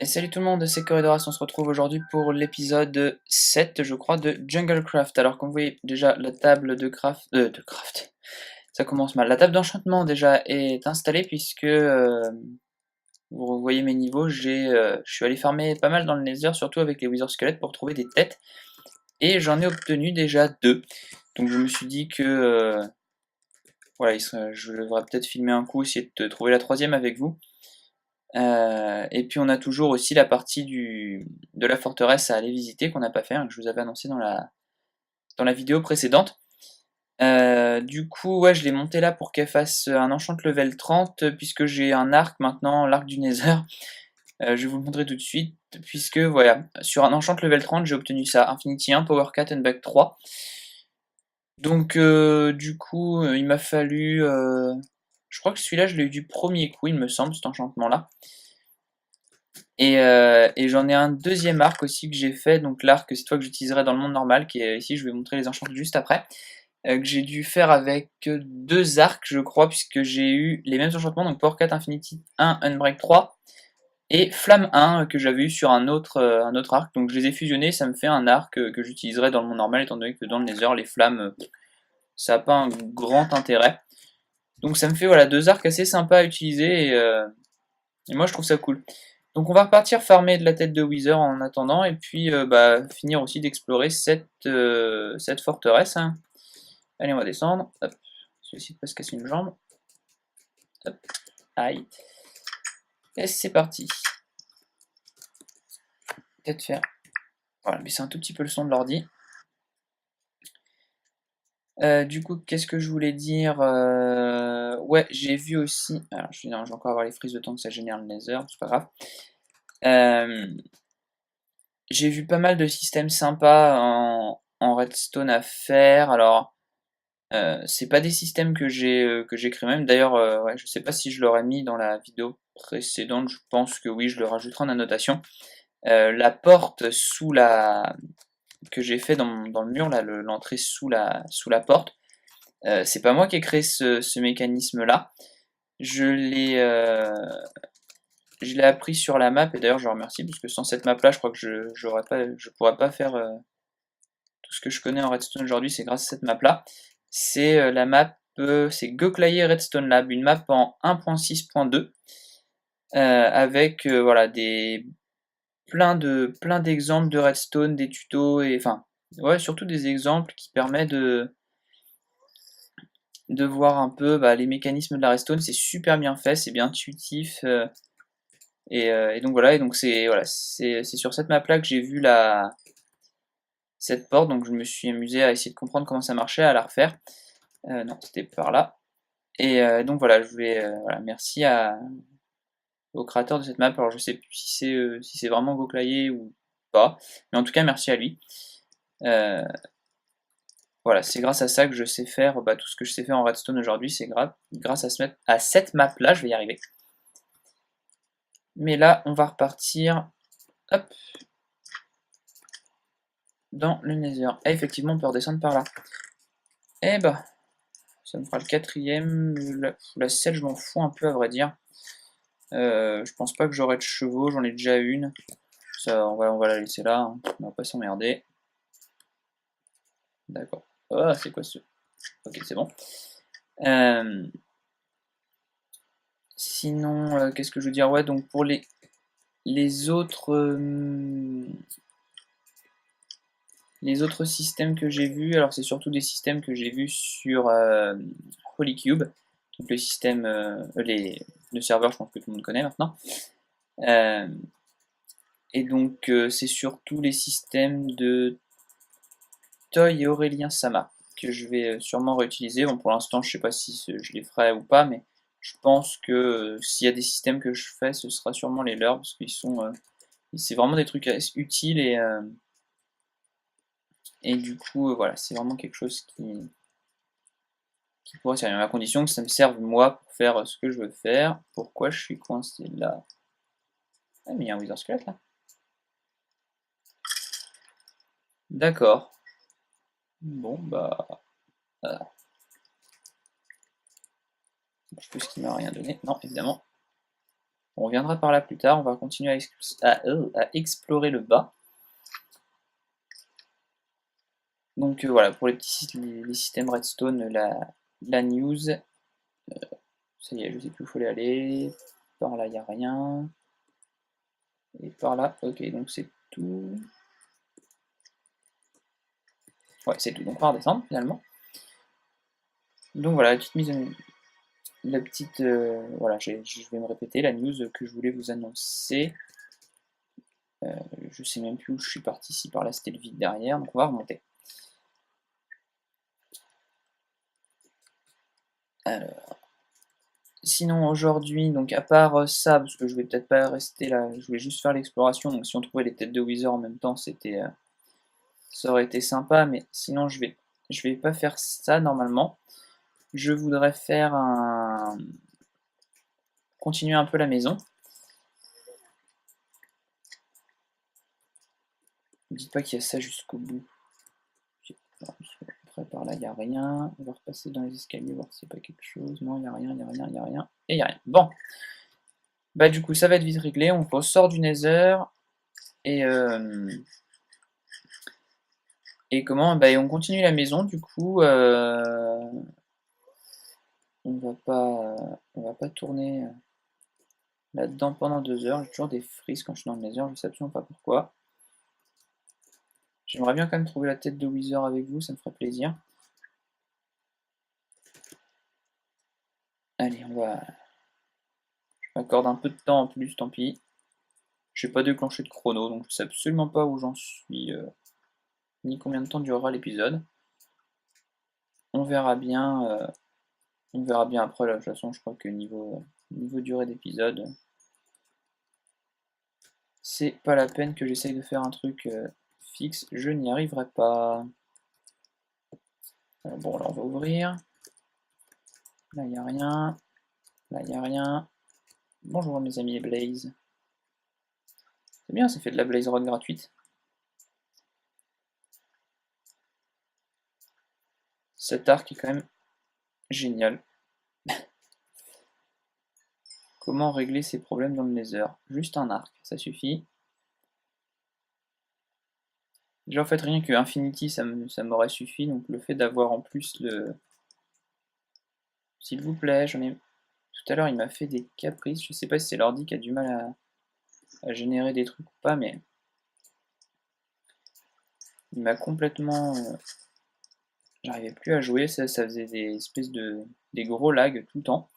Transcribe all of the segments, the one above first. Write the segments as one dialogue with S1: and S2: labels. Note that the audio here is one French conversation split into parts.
S1: Et salut tout le monde, c'est Corridoras, on se retrouve aujourd'hui pour l'épisode 7, je crois, de Junglecraft. Alors comme vous voyez, déjà la table de craft, ça commence mal. La table d'enchantement déjà est installée puisque, vous voyez mes niveaux, je suis allé farmer pas mal dans le Nether, surtout avec les Wither Squelettes pour trouver des têtes. Et j'en ai obtenu déjà 2. Donc je me suis dit que, voilà, je devrais peut-être filmer un coup, essayer de trouver la troisième avec vous. Et puis on a toujours aussi la partie de la forteresse à aller visiter qu'on n'a pas fait, hein, que je vous avais annoncé dans la vidéo précédente. Du coup, ouais, je l'ai monté là pour qu'elle fasse un enchant level 30, puisque j'ai un arc maintenant, l'arc du Nether. Je vais vous le montrer tout de suite, puisque voilà, sur un enchant level 30, j'ai obtenu ça, Infinity 1, Power 4, and Back 3. Donc du coup, il m'a fallu... je crois que celui-là, je l'ai eu du premier coup, il me semble, cet enchantement-là. Et j'en ai un deuxième arc aussi que j'ai fait, donc l'arc cette fois que j'utiliserai dans le monde normal, qui est ici, je vais vous montrer les enchantements juste après, que j'ai dû faire avec deux arcs je crois, puisque j'ai eu les mêmes enchantements, donc Power 4 Infinity 1, Unbreak 3, et Flamme 1 que j'avais eu sur un autre arc, donc je les ai fusionnés, ça me fait un arc que j'utiliserai dans le monde normal, étant donné que dans le Nether, les flammes, ça n'a pas un grand intérêt. Donc ça me fait voilà deux arcs assez sympas à utiliser, et moi je trouve ça cool. Donc on va repartir farmer de la tête de Wither en attendant, et puis finir aussi d'explorer cette forteresse, hein. Allez, on va descendre. Hop. Celui-ci peut se casser une jambe. Hop. Aïe. Et c'est parti. Peut-être faire. Voilà, mais c'est un tout petit peu le son de l'ordi. Du coup, qu'est-ce que je voulais dire? Ouais, j'ai vu aussi. Alors, je vais encore avoir les frises de temps que ça génère le Nether, c'est pas grave. J'ai vu pas mal de systèmes sympas en redstone à faire. Alors, c'est pas des systèmes que j'ai créé même. D'ailleurs, ouais, je sais pas si je l'aurais mis dans la vidéo précédente. Je pense que oui, je le rajouterai en annotation. La porte que j'ai fait dans le mur là, l'entrée sous la porte. C'est pas moi qui ai créé ce mécanisme-là. Je l'ai je l'ai appris sur la map et d'ailleurs je remercie parce que sans cette map-là, je crois que je pourrais pas faire tout ce que je connais en Redstone aujourd'hui. C'est grâce à cette map-là. C'est la map, c'est Goclayer Redstone Lab, une map en 1.6.2 avec voilà plein d'exemples de redstone, des tutos et enfin ouais surtout des exemples qui permettent de voir un peu les mécanismes de la redstone. C'est super bien fait, c'est bien intuitif et donc voilà, et donc c'est sur cette map là que j'ai vu cette porte, donc je me suis amusé à essayer de comprendre comment ça marchait, à la refaire. Non, c'était par là. Et donc voilà, je voulais voilà, merci au créateur de cette map. Alors je sais plus si c'est vraiment Goclayer ou pas, mais en tout cas merci à lui. Voilà, c'est grâce à ça que je sais faire tout ce que je sais faire en Redstone aujourd'hui, c'est grâce à cette map là, je vais y arriver. Mais là, on va repartir, hop, dans le Nether. Et effectivement, on peut redescendre par là. Et bah, ça me fera le quatrième. La selle, je m'en fous un peu à vrai dire. Je pense pas que j'aurai de chevaux, j'en ai déjà une. Ça, on va la laisser là, hein. On va pas s'emmerder. D'accord. Oh, c'est quoi ce... Ok, c'est bon. Sinon, qu'est-ce que je veux dire? Ouais, donc pour les autres systèmes que j'ai vus, alors c'est surtout des systèmes que j'ai vus sur Holycube, donc le système, le serveur, je pense que tout le monde connaît maintenant. Et donc c'est surtout les systèmes de Toy et Aurélien Sama que je vais sûrement réutiliser. Bon, pour l'instant, je sais pas si je les ferai ou pas, mais je pense que s'il y a des systèmes que je fais, ce sera sûrement les leurs, parce qu'ils sont... c'est vraiment des trucs utiles et du coup, voilà, c'est vraiment quelque chose qui pourrait servir. À condition que ça me serve moi pour faire ce que je veux faire. Pourquoi je suis coincé là? Ah, mais il y a un Wither Squelette là. D'accord. Bon, bah... je pense qu'il m'a rien donné. Non, évidemment. On reviendra par là plus tard, on va continuer à explorer le bas. Donc voilà, pour les systèmes redstone, la news, ça y est, je sais plus où il faut aller. Par là, il n'y a rien. Et par là, ok, donc c'est tout. Ouais, c'est tout, donc on va redescendre finalement. Donc voilà, la petite voilà, je vais me répéter, la news que je voulais vous annoncer. Je sais même plus où je suis parti, si par là c'était le vide derrière, donc on va remonter. Alors, sinon aujourd'hui, donc à part ça, parce que je vais peut-être pas rester là, je voulais juste faire l'exploration, donc si on trouvait les têtes de Wither en même temps, ça aurait été sympa, mais sinon je vais pas faire ça normalement. Je voudrais faire continuer un peu la maison. Ne dites pas qu'il y a ça jusqu'au bout. Après, par là, il n'y a rien. On va repasser dans les escaliers, voir s'il n'y a pas quelque chose. Non, il n'y a rien, il n'y a rien, il n'y a rien. Et il n'y a rien. Bon. Bah du coup, ça va être vite réglé. On ressort du Nether. Et, comment? Bah, et on continue la maison. Du coup, on va pas tourner là-dedans pendant 2 heures. J'ai toujours des frises quand je suis dans le Nether. Je sais absolument pas pourquoi. J'aimerais bien quand même trouver la tête de Wither avec vous. Ça me ferait plaisir. Allez, on va... Je m'accorde un peu de temps en plus, tant pis. Je n'ai pas déclenché de chrono, donc je sais absolument pas où j'en suis, ni combien de temps durera l'épisode. On verra bien, après. Là, de toute façon, je crois que niveau durée d'épisode, c'est pas la peine que j'essaye de faire un truc fixe. Je n'y arriverai pas. Bon, là, on va ouvrir. Là, il n'y a rien. Là, il n'y a rien. Bonjour mes amis Blaze. C'est bien, ça fait de la Blaze Rod gratuite. Cet arc est quand même génial. Comment régler ces problèmes dans le Nether? Juste un arc, ça suffit. Déjà en fait rien que Infinity ça m'aurait suffi, donc le fait d'avoir en plus le... S'il vous plaît, j'en ai... Tout à l'heure il m'a fait des caprices, je sais pas si c'est l'ordi qui a du mal à générer des trucs ou pas, mais... Il m'a complètement... J'arrivais plus à jouer, ça faisait des espèces de... des gros lags tout le temps.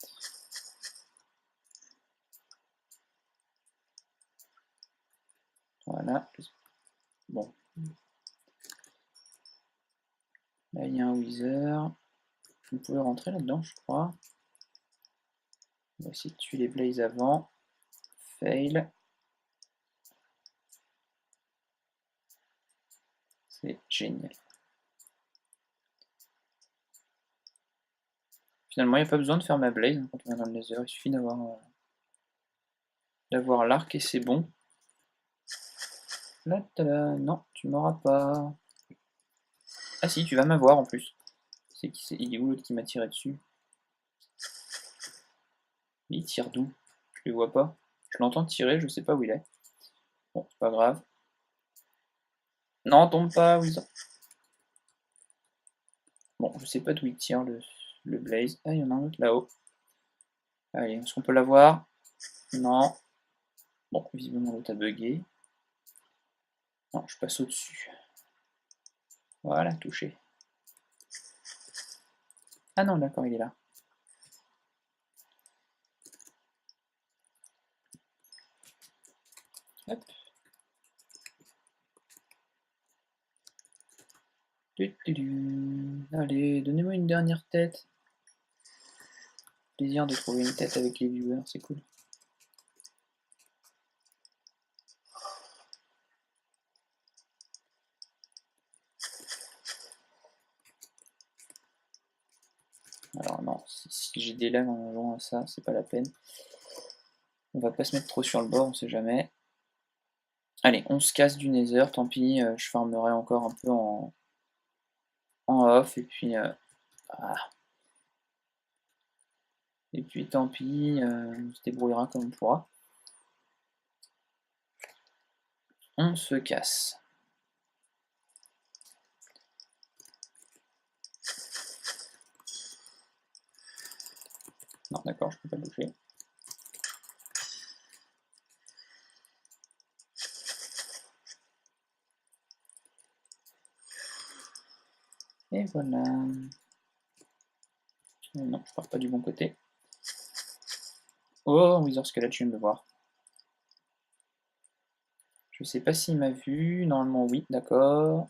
S1: Voilà. Bon. Là il y a un Wither. Vous pouvez rentrer là-dedans je crois. On va essayer de tuer les Blaze avant. Fail. C'est génial. Finalement, il n'y a pas besoin de faire ma blaze quand on est dans le Nether, il suffit d'avoir l'arc et c'est bon. Là, non, tu m'auras pas. Ah si, tu vas m'avoir en plus. Il est où l'autre qui m'a tiré dessus? Il tire d'où? Je le vois pas. Je l'entends tirer, je sais pas où il est. Bon, c'est pas grave. Non, tombe pas, Wizard. Bon, je sais pas d'où il tire le blaze. Ah, il y en a un autre là-haut. Allez, est-ce qu'on peut l'avoir? Non. Bon, visiblement l'autre a bugué. Non, je passe au-dessus. Voilà, touché. Ah non, d'accord, il est là. Hop. Allez, donnez-moi une dernière tête. Plaisir de trouver une tête avec les viewers, c'est cool. Alors non, si j'ai des lags en jouant à ça, c'est pas la peine. On va pas se mettre trop sur le bord, on sait jamais. Allez, on se casse du Nether, tant pis, je farmerai encore un peu en off, et puis... Et puis tant pis, on se débrouillera comme on pourra. on se casse. Non, d'accord, je peux pas bouger. Et voilà. Non, je pars pas du bon côté. Oh, Wither Skelett, je viens de le voir. Je sais pas s'il m'a vu. Normalement, oui, d'accord.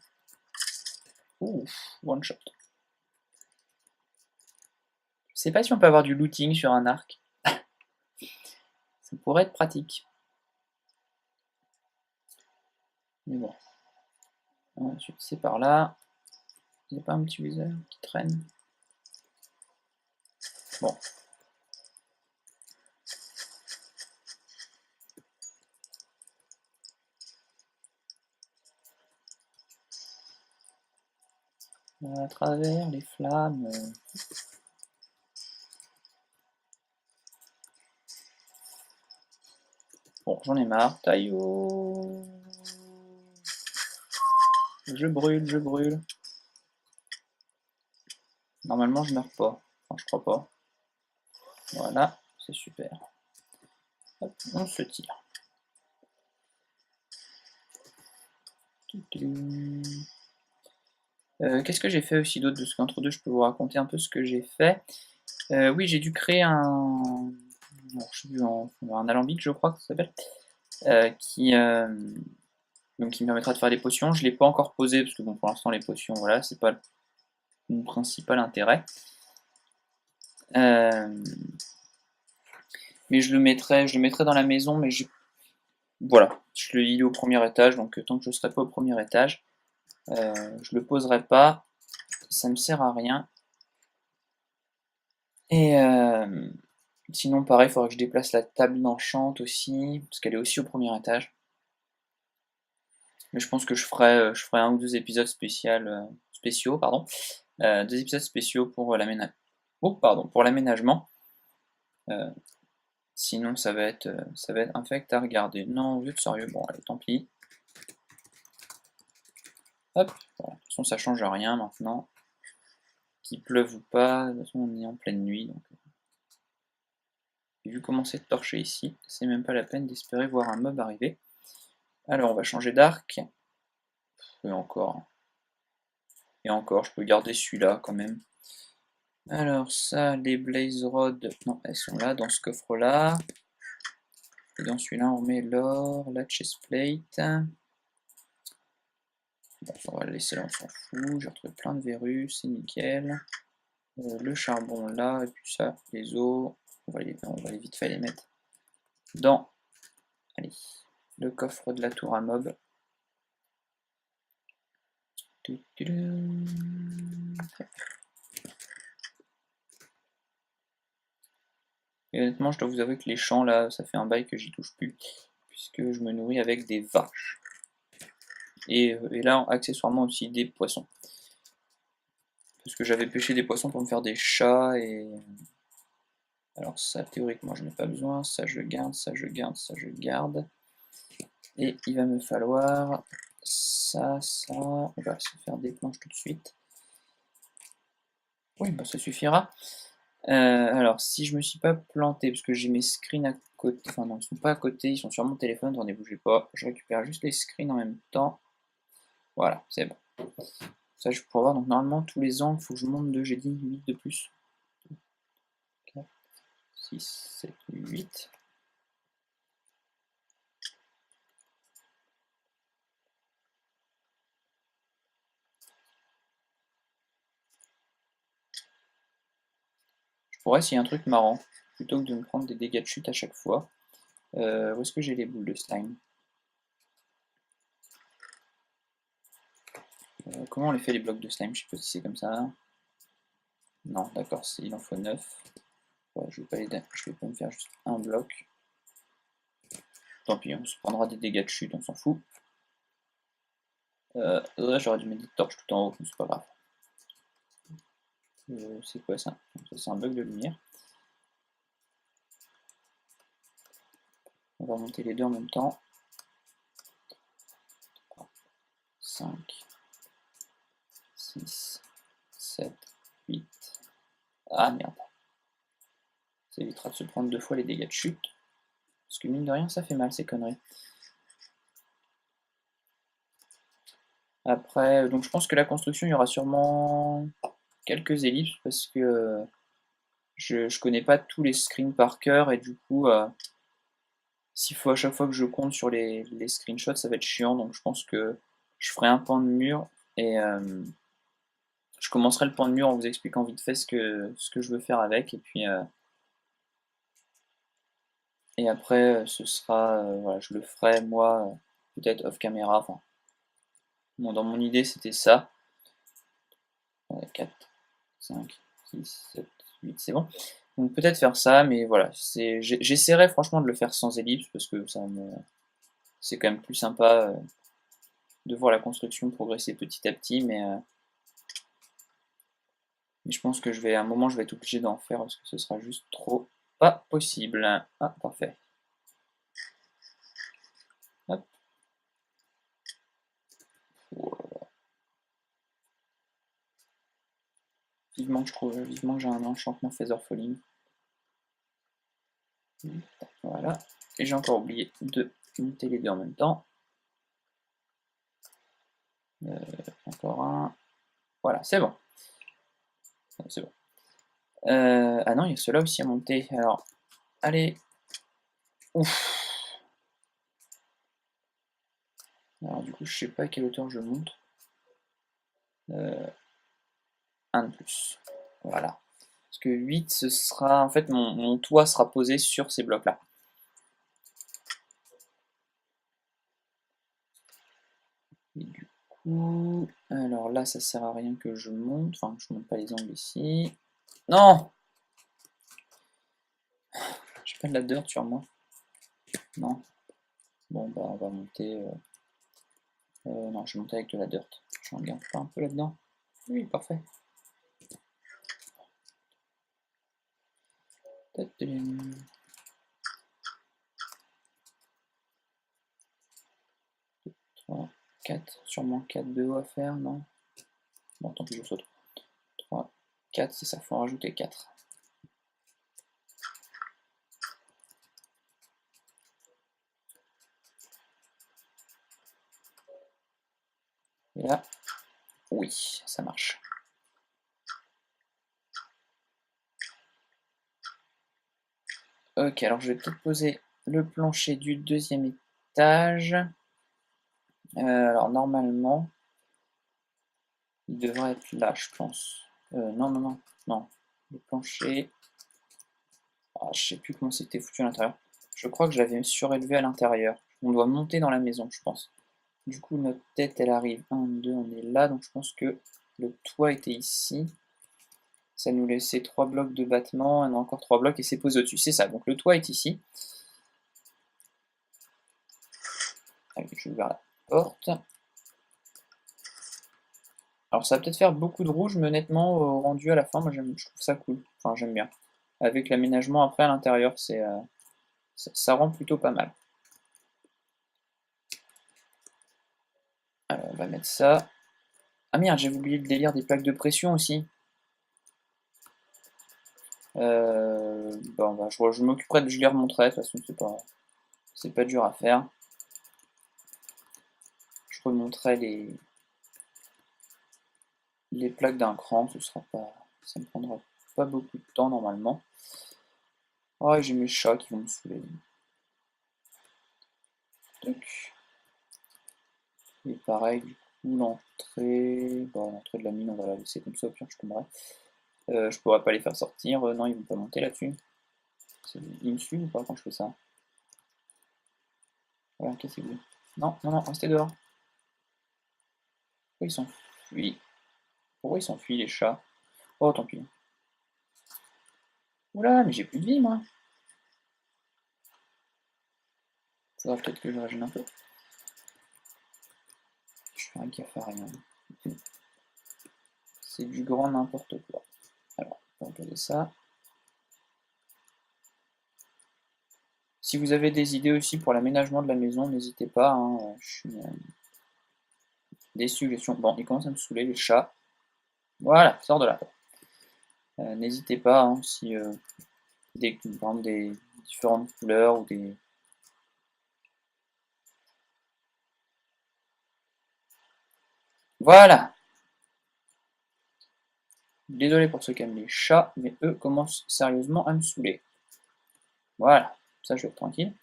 S1: Ouf, one shot. Je sais pas si on peut avoir du looting sur un arc. Ça pourrait être pratique. Mais bon. Ensuite, c'est par là. Il n'y a pas un petit Wither qui traîne? Bon. À travers les flammes. Bon, j'en ai marre. Taillot. Je brûle, je brûle. Normalement, je meurs pas. Enfin, je crois pas. Voilà, c'est super. Hop, on se tire. Qu'est-ce que j'ai fait aussi d'autre de ce qu'entre deux, je peux vous raconter un peu ce que j'ai fait. Oui, j'ai dû créer un, alors, je sais plus, un alambic, je crois que ça s'appelle, donc qui me permettra de faire des potions. Je ne l'ai pas encore posé parce que bon, pour l'instant les potions, voilà, c'est pas mon principal intérêt. Mais je le mettrai dans la maison, mais voilà, il est au premier étage, donc tant que je ne serai pas au premier étage, je le poserai pas, ça me sert à rien. Et sinon, pareil, il faudrait que je déplace la table d'enchant aussi, parce qu'elle est aussi au premier étage. Mais je pense que je ferai un ou deux épisodes spéciaux, pardon. Deux épisodes spéciaux pour l'aménagement. Oh, pardon, pour l'aménagement. Sinon, ça va être infect à regarder. Non, vous êtes sérieux? Bon, allez, tant pis. Hop, voilà. De toute façon, ça change rien maintenant. Qu'il pleuve ou pas, de toute façon, on est en pleine nuit. Donc... Et vu comment c'est torché ici, c'est même pas la peine d'espérer voir un mob arriver. Alors, on va changer d'arc. Et encore. Et encore, je peux garder celui-là quand même. Alors, ça, les Blaze Rods, non, elles sont là, dans ce coffre-là. Et dans celui-là, on met l'or, la chestplate. Bon, on va le laisser là, on s'en fout. J'ai retrouvé plein de verrues, c'est nickel. Le charbon là, et puis ça, les os. On va les vite fait les mettre dans, allez, le coffre de la tour à mob. Et honnêtement, je dois vous avouer que les champs là, ça fait un bail que j'y touche plus, puisque je me nourris avec des vaches. Et là, accessoirement aussi des poissons. Parce que j'avais pêché des poissons pour me faire des chats et... Alors ça, théoriquement, je n'ai pas besoin. Ça, je garde, ça, je garde, ça, je garde. Et il va me falloir ça, ça. On va se faire des planches tout de suite. Oui, bah ça suffira. Alors, si je me suis pas planté, parce que j'ai mes screens à côté, enfin non, ils sont pas à côté, ils sont sur mon téléphone, attendez, bougez pas, je récupère juste les screens en même temps. Voilà, c'est bon. Ça, je pourrais voir, donc normalement, tous les angles, il faut que je monte 2, j'ai dit 8 de plus. 4, 6, 7, 8. Je pourrais essayer un truc marrant, plutôt que de me prendre des dégâts de chute à chaque fois. Où est-ce que j'ai les boules de slime? Comment on les fait les blocs de slime? Je sais pas si c'est comme ça. Non, d'accord, il en faut 9. Ouais, je vais pas me faire juste un bloc. Tant pis, on se prendra des dégâts de chute, on s'en fout. Là, j'aurais dû mettre des torches tout en haut, mais c'est pas grave. C'est quoi ça? Ça, c'est un bug de lumière. On va monter les deux en même temps. 5, 6, 7, 8. Ah merde. Ça évitera de se prendre 2 fois les dégâts de chute. Parce que mine de rien, ça fait mal ces conneries. Après, donc je pense que la construction, il y aura sûrement quelques ellipses parce que je connais pas tous les screens par cœur et du coup, s'il faut à chaque fois que je compte sur les screenshots, ça va être chiant. Donc je pense que je ferai un pan de mur et je commencerai le pan de mur en vous expliquant vite fait ce que je veux faire avec. Et après, ce sera, voilà, je le ferai moi, peut-être off caméra. Enfin, bon, dans mon idée, c'était ça. 4, 5, 6, 7, 8, c'est bon. Donc peut-être faire ça, mais voilà, j'essaierai franchement de le faire sans ellipse parce que c'est quand même plus sympa de voir la construction progresser petit à petit, mais je pense que à un moment, je vais être obligé d'en faire parce que ce sera juste trop pas possible. Ah, parfait. Hop. Vivement que j'ai un enchantement Feather Falling. Voilà. Et j'ai encore oublié de monter les deux en même temps. Encore un. Voilà, c'est bon. C'est bon. Ah non, il y a ceux-là aussi à monter. Alors, allez. Ouf. Alors du coup, je sais pas à quelle hauteur je monte. Un de plus. Voilà. Parce que 8, ce sera. En fait, mon toit sera posé sur ces blocs-là. Et du coup. Alors là, ça sert à rien que je monte. Enfin, je monte pas les angles ici. Non! J'ai pas de la dirt sur moi. Non. Bon, bah, on va monter. Non, je vais monter avec de la dirt. Je regarde pas un peu là-dedans. Oui, parfait. Tadam. 3, 4, sûrement 4 de haut à faire, non? Bon, tant pis, je saute. 3, 4, c'est ça, faut en rajouter 4. Et là, oui, ça marche. Ok, alors je vais peut-être poser le plancher du deuxième étage. Alors normalement, il devrait être là, je pense. Non, non, non, non. Le plancher. Ah, je sais plus comment c'était foutu à l'intérieur. Je crois que je l'avais surélevé à l'intérieur. On doit monter dans la maison, je pense. Du coup, notre tête, elle arrive. 1, 2, on est là. Donc je pense que le toit était ici. Ça nous laissait 3 blocs de battement. On a encore 3 blocs et c'est posé au-dessus. C'est ça. Donc le toit est ici. Allez, je vais ouvrir la porte. Alors ça va peut-être faire beaucoup de rouge, mais honnêtement, au rendu à la fin, moi je trouve ça cool. Enfin, j'aime bien. Avec l'aménagement après à l'intérieur, ça rend plutôt pas mal. Alors on va mettre ça. Ah merde, j'ai oublié le délire des plaques de pression aussi. Bon, bah, je m'occuperai je les remonterai, de toute façon c'est pas dur à faire. Je remonterai les plaques d'un cran, ça me prendra pas beaucoup de temps normalement. Oh, j'ai mes chats qui vont me saouler. Tac. Et pareil, du coup, l'entrée de la mine, on va la laisser comme ça, au pire, je tomberai. Je pourrais pas les faire sortir. Non, ils vont pas monter là-dessus. Ils me suivent ou pas quand je fais ça? Voilà, cassez-vous. Non, non, non, restez dehors. Pourquoi ils s'enfuient? Pourquoi ils s'enfuient, les chats? Oh, tant pis. Oula, mais j'ai plus de vie, moi. Faudra peut-être que je régène un peu. Je fais un gaffe à rien. C'est du grand n'importe quoi. Alors, on va regarder ça. Si vous avez des idées aussi pour l'aménagement de la maison, n'hésitez pas, hein, des suggestions. Bon, il commence à me saouler les chats. Voilà, sors de là. N'hésitez pas, hein, si par exemple, des différentes couleurs ou des... Voilà. Désolé pour ceux qui aiment les chats, mais eux commencent sérieusement à me saouler. Voilà, ça je vais être tranquille.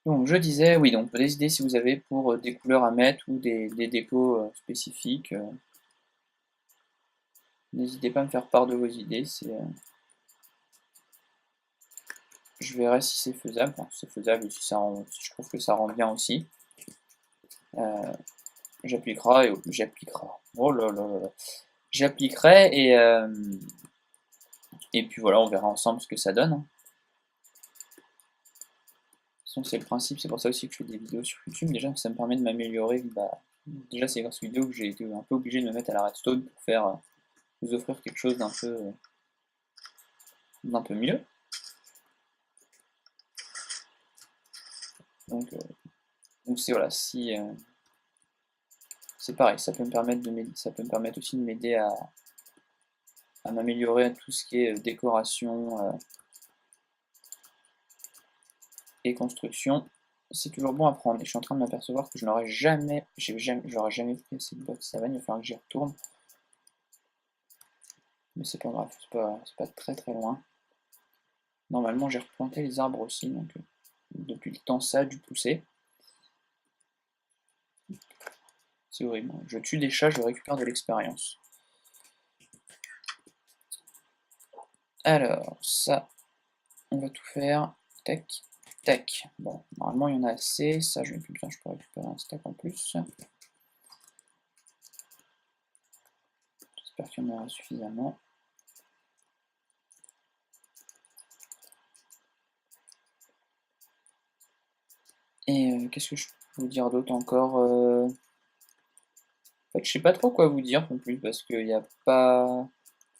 S1: Donc je disais, oui, donc des idées si vous avez pour des couleurs à mettre ou des décos spécifiques. N'hésitez pas à me faire part de vos idées. Je verrai si c'est faisable. Enfin, si c'est faisable et si si je trouve que ça rend bien aussi. J'appliquerai. Oh là là là là. J'appliquerai et puis voilà, on verra ensemble ce que ça donne, hein. C'est le principe, c'est pour ça aussi que je fais des vidéos sur YouTube. Déjà, ça me permet de m'améliorer. Bah, déjà, c'est grâce aux vidéos que j'ai été un peu obligé de me mettre à la redstone pour vous offrir quelque chose d'un peu mieux. Donc c'est voilà, si c'est pareil, ça peut me permettre aussi de m'aider à m'améliorer à tout ce qui est décoration et construction. C'est toujours bon à prendre. Et je suis en train de m'apercevoir que je n'aurais j'aurais jamais pris assez de blocs de savane, il va falloir que j'y retourne. Mais c'est pas grave, c'est pas très très loin. Normalement j'ai replanté les arbres aussi, donc depuis le temps ça a dû pousser. C'est horrible. Je tue des chats, je récupère de l'expérience. Alors, ça, on va tout faire. Tac, tac. Bon, normalement il y en a assez. Ça, je n'ai plus besoin, je peux récupérer un stack en plus. J'espère qu'il y en aura suffisamment. Et qu'est-ce que je peux vous dire d'autre encore En fait, je sais pas trop quoi vous dire non plus, parce qu'il n'y a pas...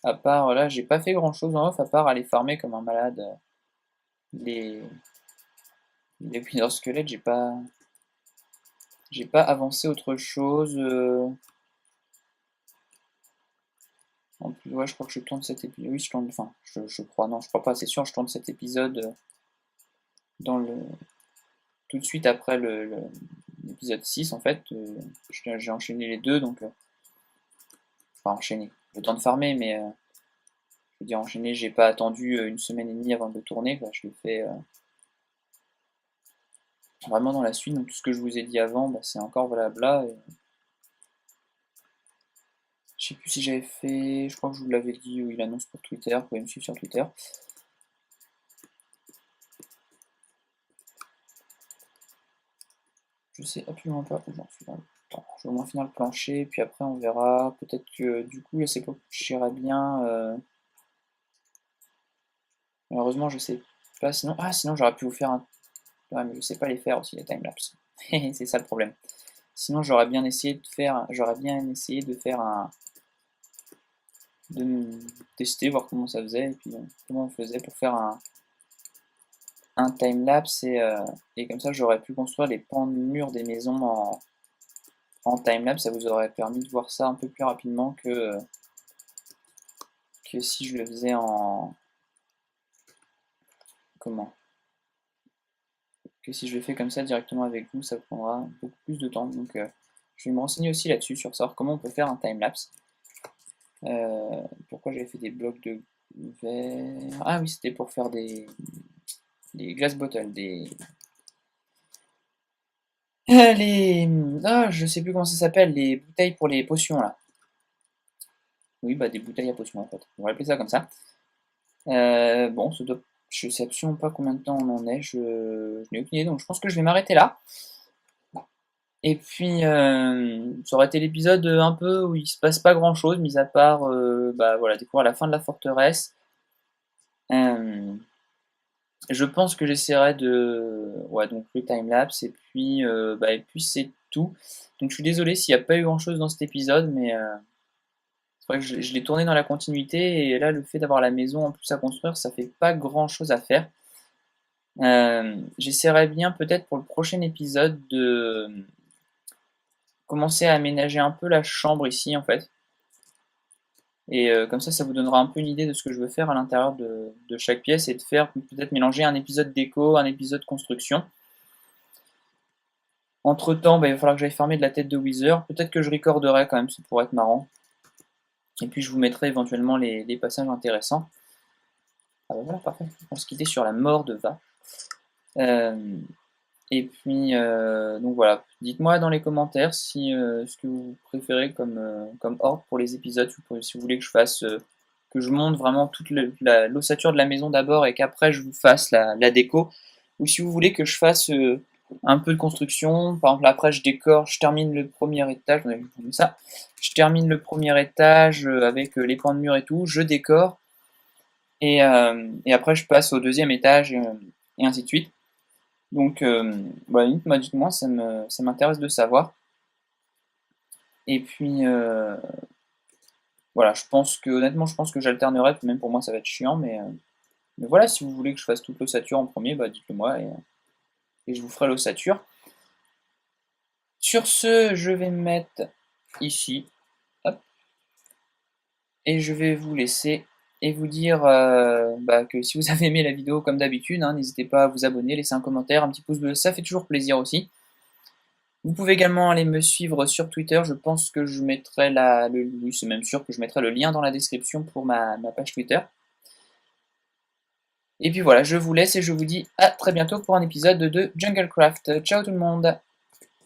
S1: À part, là, j'ai pas fait grand-chose en off, à part aller farmer comme un malade les... les Wither Squelettes, j'ai pas avancé autre chose. En plus, ouais, je crois que je tourne cet épisode. Oui, je tourne. Enfin, je crois, non, je crois pas, c'est sûr, je tourne cet épisode dans le. Tout de suite après l'épisode 6, en fait. J'ai enchaîné les deux, donc. Enfin, enchaîné. Le temps de farmer, mais. Je veux dire, enchaîné, j'ai pas attendu une semaine et demie avant de le tourner, quoi. Je le fais vraiment dans la suite, donc tout ce que je vous ai dit avant, bah, c'est encore valable là. Je sais plus si j'avais fait. Je crois que je vous l'avais dit, ou il annonce pour Twitter, vous pouvez me suivre sur Twitter. Je sais absolument pas où j'en suis dans le temps. Je vais au moins finir le plancher, puis après on verra. Peut-être que du coup, c'est quoi que j'irai bien. Malheureusement, je sais pas. Sinon j'aurais pu vous faire un. Ouais, mais je sais pas les faire aussi, les timelapse. C'est ça le problème. Sinon, j'aurais bien essayé de faire tester, voir comment ça faisait, et puis comment on faisait pour faire un timelapse, et comme ça, j'aurais pu construire les pans de murs des maisons en timelapse, ça vous aurait permis de voir ça un peu plus rapidement que si je le faisais en... Comment? Que si je le fais comme ça directement avec vous, ça prendra beaucoup plus de temps. Donc je vais me renseigner aussi là-dessus, sur savoir comment on peut faire un timelapse. Pourquoi j'avais fait des blocs de verre? Ah oui, c'était pour faire des glass bottles, je sais plus comment ça s'appelle, les bouteilles pour les potions là. Oui, bah des bouteilles à potions en fait. On va appeler ça comme ça. Bon, je sais absolument pas combien de temps on en est, je n'ai aucune idée, donc je pense que je vais m'arrêter là. Et puis, ça aurait été l'épisode un peu où il se passe pas grand chose, mis à part bah, voilà, découvrir la fin de la forteresse. Je pense que j'essaierai de. Ouais, donc le timelapse, et puis c'est tout. Donc je suis désolé s'il n'y a pas eu grand chose dans cet épisode, mais c'est vrai que je l'ai tourné dans la continuité, et là, le fait d'avoir la maison en plus à construire, ça fait pas grand chose à faire. J'essaierai bien peut-être pour le prochain épisode de commencer à aménager un peu la chambre ici en fait. Et comme ça vous donnera un peu une idée de ce que je veux faire à l'intérieur de chaque pièce et de faire peut-être mélanger un épisode déco, un épisode construction. Entre temps, il va falloir que j'aille farmer de la tête de Wither. Peut-être que je recorderai quand même, ça pourrait être marrant. Et puis je vous mettrai éventuellement les passages intéressants. Ah bah voilà, parfait. On se quitter sur la mort de Va. Et puis, donc voilà. Dites-moi dans les commentaires si ce que vous préférez comme ordre pour les épisodes, si vous voulez que je fasse, que je monte vraiment toute l'ossature de la maison d'abord et qu'après je vous fasse la déco, ou si vous voulez que je fasse un peu de construction. Par exemple, après je décore, je termine le premier étage, ça. Je termine le premier étage avec les pans de mur et tout, je décore, et après je passe au deuxième étage et ainsi de suite. Donc, dites-moi, ça m'intéresse de savoir. Et puis, voilà, honnêtement, je pense que j'alternerai, même pour moi ça va être chiant, mais voilà, si vous voulez que je fasse toute l'ossature en premier, dites-le moi et je vous ferai l'ossature. Sur ce, je vais me mettre ici, hop, et je vais vous laisser et vous dire que si vous avez aimé la vidéo comme d'habitude, hein, n'hésitez pas à vous abonner, laisser un commentaire, un petit pouce bleu, ça fait toujours plaisir aussi. Vous pouvez également aller me suivre sur Twitter, je pense que je mettrai oui, c'est même sûr que je mettrai le lien dans la description pour ma page Twitter. Et puis voilà, je vous laisse et je vous dis à très bientôt pour un épisode de Junglecraft. Ciao tout le monde!